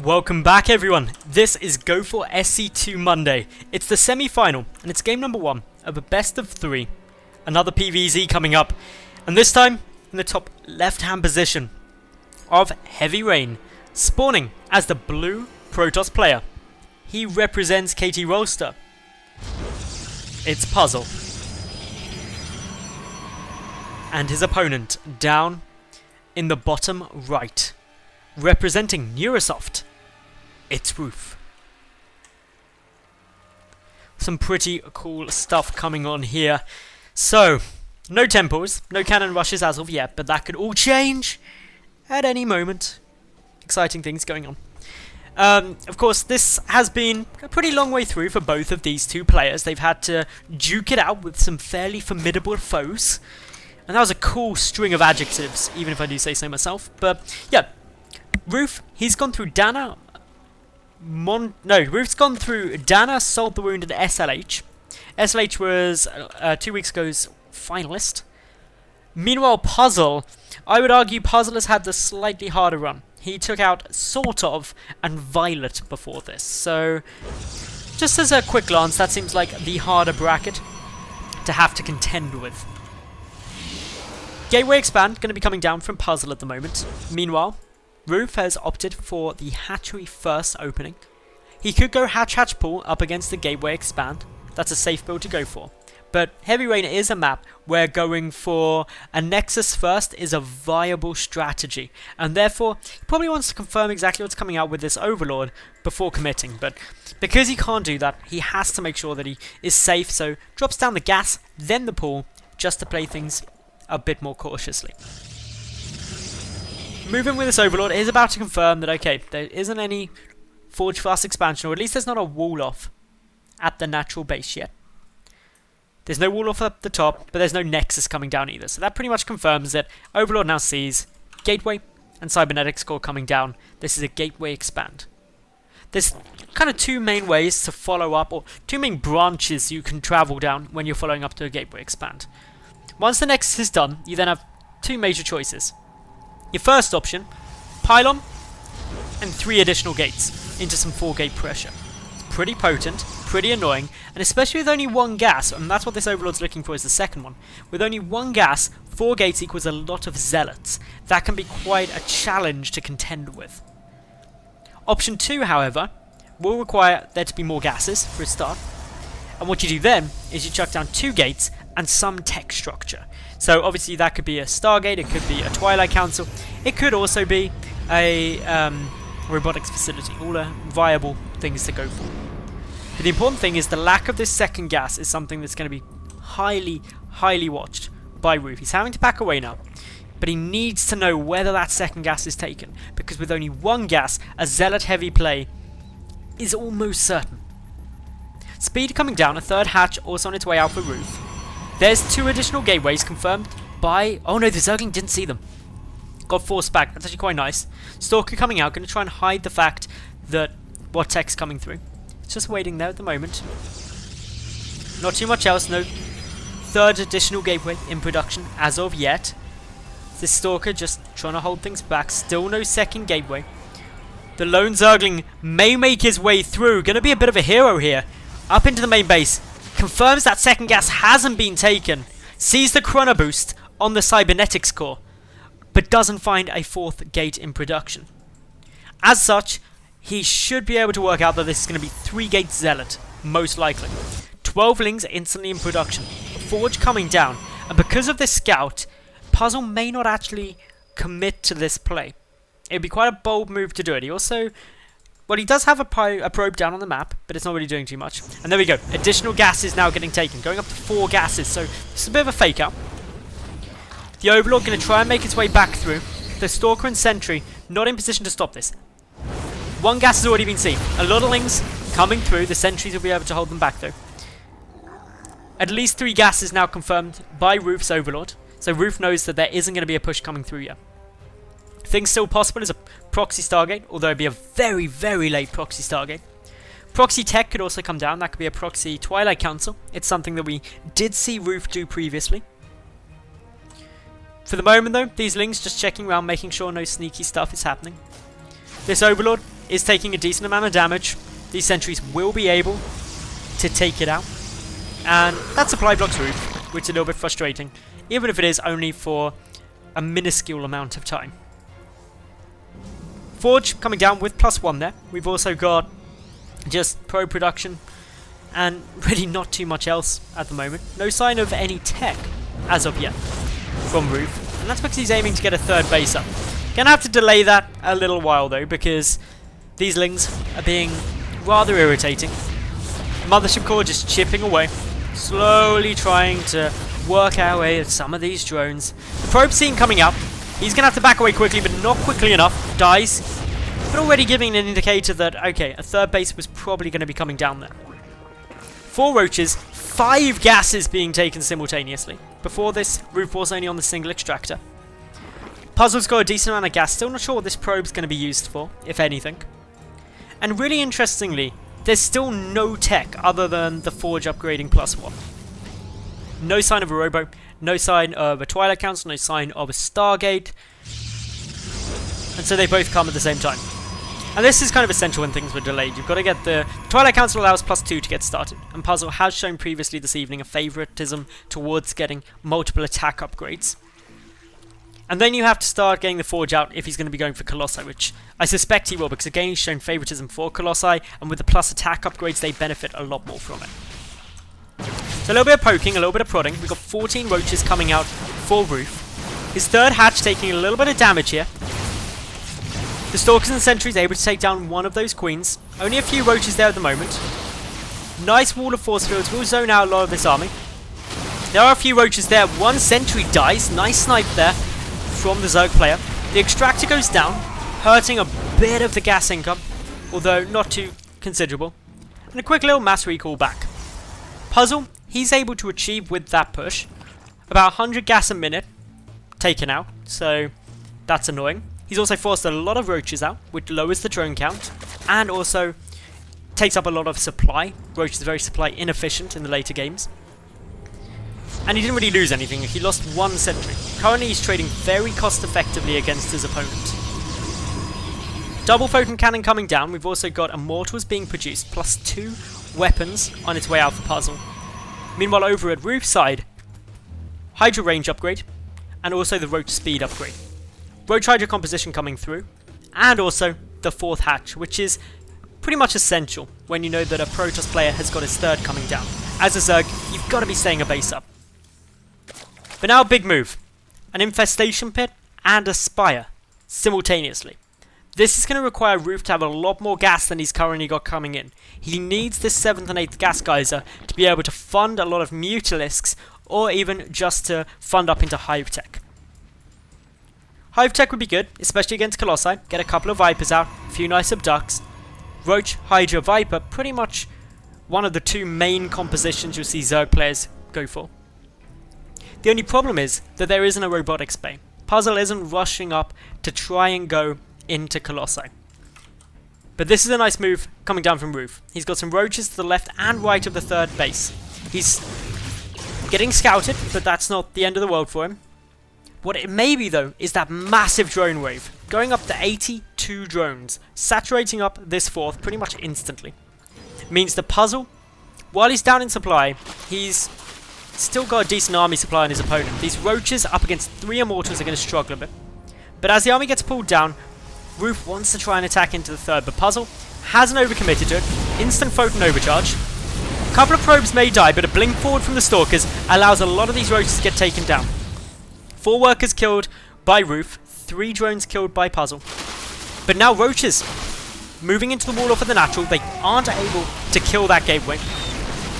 Welcome back everyone, this is Go for SC2 Monday. It's the semi-final, and it's game number 1 of a best of 3. Another PvZ coming up, and this time in the top left-hand position of Heavy Rain, spawning as the blue Protoss player. He represents KT Rolster. It's Puzzle. And his opponent down in the bottom right, representing Neurosoft, it's Roof. Some pretty cool stuff coming on here. So, no temples, no cannon rushes as of yet, but that could all change at any moment. Exciting things going on. Of course, this has been a pretty long way through for both of these two players. They've had to duke it out with some fairly formidable foes. And that was a cool string of adjectives, even if I do say so myself. But, yeah. Roof, he's gone through Dana... Roof's gone through Dana, Salt the Wounded, SLH. SLH was 2 weeks ago's finalist. Meanwhile, Puzzle, I would argue Puzzle has had the slightly harder run. He took out Sort of and Violet before this. So, just as a quick glance, that seems like the harder bracket to have to contend with. Gateway Expand, going to be coming down from Puzzle at the moment. Meanwhile, Roof has opted for the Hatchery first opening. He could go Hatch Pool up against the Gateway Expand. That's a safe build to go for. But Heavy Rain is a map where going for a Nexus first is a viable strategy. And therefore, he probably wants to confirm exactly what's coming out with this Overlord before committing. But because he can't do that, he has to make sure that he is safe. So drops down the gas, then the pool, just to play things a bit more cautiously. Moving with this Overlord, it is about to confirm that, okay, there isn't any Forge Fast expansion, or at least there's not a wall off at the natural base yet. There's no wall off up the top, but there's no Nexus coming down either. So that pretty much confirms that Overlord now sees Gateway and Cybernetics core coming down. This is a Gateway Expand. There's kind of two main ways to follow up, or two main branches you can travel down when you're following up to a Gateway Expand. Once the Nexus is done, you then have two major choices. Your first option, Pylon and 3 additional gates into some 4-gate pressure. It's pretty potent, pretty annoying, and especially with only 1 gas, and that's what this Overlord's looking for is the second one. With only 1 gas, 4 gates equals a lot of Zealots. That can be quite a challenge to contend with. Option 2, however, will require there to be more gases for a start. And what you do then is you chuck down 2 gates and some tech structure. So obviously that could be a Stargate, it could be a Twilight Council, it could also be a robotics facility. All are viable things to go for. But the important thing is the lack of this second gas is something that's going to be highly watched by Roof. He's having to back away now, but he needs to know whether that second gas is taken, because with only 1 gas, a Zealot heavy play is almost certain. Speed coming down, a 3rd hatch also on its way out for Roof. There's 2 additional gateways confirmed by... Oh no, the Zergling didn't see them. Got forced back, that's actually quite nice. Stalker coming out, going to try and hide the fact that what tech's coming through. It's just waiting there at the moment. Not too much else, no 3rd additional gateway in production as of yet. This Stalker just trying to hold things back, still no 2nd gateway. The lone Zergling may make his way through, going to be a bit of a hero here. Up into the main base. Confirms that second gas hasn't been taken, sees the chrono boost on the Cybernetics core, but doesn't find a 4th gate in production. As such, he should be able to work out that this is going to be 3-gate Zealot, most likely. 12 Lings instantly in production, Forge coming down, and because of this scout, Puzzle may not actually commit to this play. It would be quite a bold move to do it. He also... Well, he does have a probe down on the map, but it's not really doing too much. And there we go. Additional gases now getting taken, going up to 4 gases. So this is a bit of a fake out. The Overlord going to try and make its way back through. The Stalker and Sentry not in position to stop this. 1 gas has already been seen. A lot of Lings coming through. The Sentries will be able to hold them back though. At least 3 gases now confirmed by Roof's Overlord. So Roof knows that there isn't going to be a push coming through yet. Things still possible as a proxy Stargate, although it'd be a very late proxy Stargate. Proxy tech could also come down. That could be a proxy Twilight Council. It's something that we did see Roof do previously. For the moment though, these Lings just checking around, making sure no sneaky stuff is happening. This Overlord is taking a decent amount of damage. These sentries will be able to take it out. And that supply blocks Roof, which is a little bit frustrating, even if it is only for a minuscule amount of time. Forge coming down with +1 there. We've also got just pro production and really not too much else at the moment. No sign of any tech as of yet from Roof, and that's because he's aiming to get a third base up. Gonna have to delay that a little while though, because these lings are being rather irritating. Mothership core just chipping away, slowly trying to work our way at some of these drones. The probe scene coming up. He's gonna have to back away quickly, but not quickly enough. Dies, but already giving an indicator that, okay, a third base was probably going to be coming down there. 4 roaches, 5 gases being taken simultaneously. Before this, Roof was only on the single extractor. Puzzle's got a decent amount of gas, still not sure what this probe's going to be used for, if anything. And really interestingly, there's still no tech other than the Forge upgrading +1. No sign of a robo, no sign of a Twilight Council, no sign of a Stargate. And so they both come at the same time. And this is kind of essential when things were delayed. You've got to get the Twilight Council allows +2 to get started. And Puzzle has shown previously this evening a favoritism towards getting multiple attack upgrades. And then you have to start getting the Forge out if he's going to be going for Colossi, which I suspect he will, because again he's shown favoritism for Colossi, and with the plus attack upgrades they benefit a lot more from it. So a little bit of poking, a little bit of prodding. We've got 14 roaches coming out for Roof. His third hatch taking a little bit of damage here. The Stalkers and Sentries able to take down one of those queens. Only a few roaches there at the moment. Nice wall of force fields will zone out a lot of this army. There are a few roaches there. One sentry dies. Nice snipe there from the Zerg player. The extractor goes down, hurting a bit of the gas income, although not too considerable. And a quick little mass recall back. Puzzle, he's able to achieve with that push about 100 gas a minute taken out, so that's annoying. He's also forced a lot of roaches out, which lowers the drone count, and also takes up a lot of supply. Roach is very supply inefficient in the later games. And he didn't really lose anything, he lost 1 sentry. Currently he's trading very cost effectively against his opponent. Double photon cannon coming down. We've also got Immortals being produced, +2 weapons on its way out for Puzzle. Meanwhile over at Roof's side, Hydra range upgrade, and also the Roach speed upgrade. Roach Hydra composition coming through, and also the 4th hatch, which is pretty much essential when you know that a Protoss player has got his 3rd coming down. As a Zerg, you've got to be staying a base up. But now a big move. An Infestation Pit and a Spire simultaneously. This is going to require Roof to have a lot more gas than he's currently got coming in. He needs this 7th and 8th gas geyser to be able to fund a lot of Mutalisks, or even just to fund up into Hive Tech. Hive Tech would be good, especially against Colossi. Get a couple of Vipers out, a few nice Abducts. Roach, Hydra, Viper, pretty much one of the 2 main compositions you'll see Zerg players go for. The only problem is that there isn't a robotics bay. Puzzle isn't rushing up to try and go into Colossi. But this is a nice move coming down from Roof. He's got some roaches to the left and right of the 3rd base. He's getting scouted, but that's not the end of the world for him. What it may be though is that massive drone wave, going up to 82 drones, saturating up this 4th pretty much instantly. Means the Puzzle, while he's down in supply, he's still got a decent army supply on his opponent. These roaches up against 3 Immortals are going to struggle a bit. But as the army gets pulled down, Roof wants to try and attack into the 3rd, but Puzzle hasn't overcommitted to it. Instant photon overcharge. A couple of probes may die, but a blink forward from the Stalkers allows a lot of these roaches to get taken down. 4 workers killed by Roof, 3 drones killed by Puzzle. But now roaches moving into the wall off of the natural. They aren't able to kill that gateway,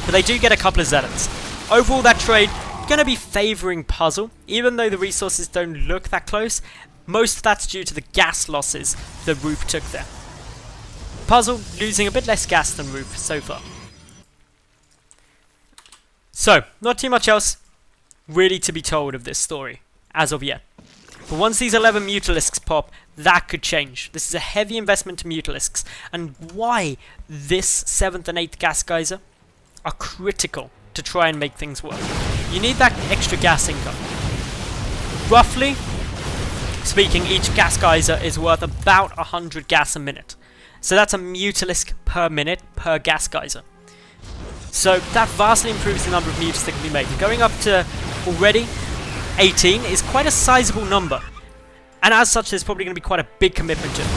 but they do get a couple of Zealots. Overall, that trade going to be favouring Puzzle, even though the resources don't look that close. Most of that's due to the gas losses that Roof took there. Puzzle losing a bit less gas than Roof so far. So, not too much else really to be told of this story as of yet. But once these 11 Mutalisks pop, that could change. This is a heavy investment to Mutalisks, and why this 7th and 8th gas geyser are critical to try and make things work. You need that extra gas income. Roughly speaking, each gas geyser is worth about 100 gas a minute. So that's a Mutalisk per minute per gas geyser. So that vastly improves the number of mutants that can be made. Going up to already 18 is quite a sizable number. And as such, there's probably going to be quite a big commitment to it.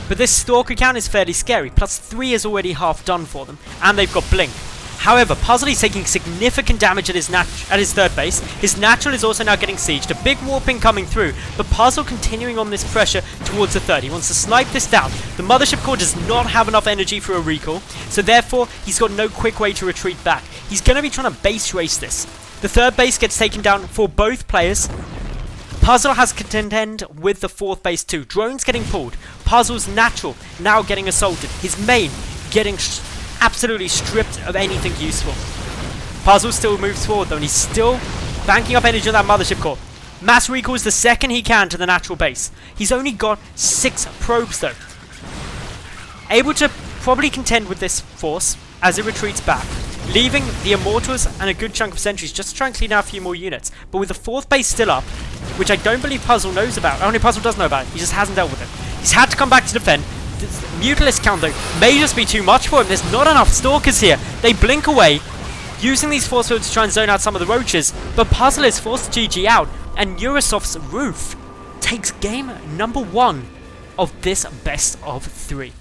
But this Stalker count is fairly scary. Plus 3 is already half done for them. And they've got Blink. However, Puzzle is taking significant damage at his third base. His natural is also now getting sieged. A big warping coming through, but Puzzle continuing on this pressure towards the third. He wants to snipe this down. The Mothership Core does not have enough energy for a recall, so therefore he's got no quick way to retreat back. He's going to be trying to base race this. The third base gets taken down for both players. Puzzle has to contend with the fourth base too. Drones getting pulled. Puzzle's natural now getting assaulted. His main getting absolutely stripped of anything useful. Puzzle still moves forward though, and he's still banking up energy on that Mothership Core. Mass recalls the second he can to the natural base. He's only got 6 probes though. Able to probably contend with this force as it retreats back, leaving the Immortals and a good chunk of sentries just to try and clean out a few more units. But with the fourth base still up, which I don't believe Puzzle knows about, only Puzzle does know about it, he just hasn't dealt with it. He's had to come back to defend. This Mutalisk count though may just be too much for him. There's not enough Stalkers here. They blink away, using these force fields to try and zone out some of the roaches, but Puzzle is forced to GG out, and Neurosoft's Roof takes game number 1 of this best of 3.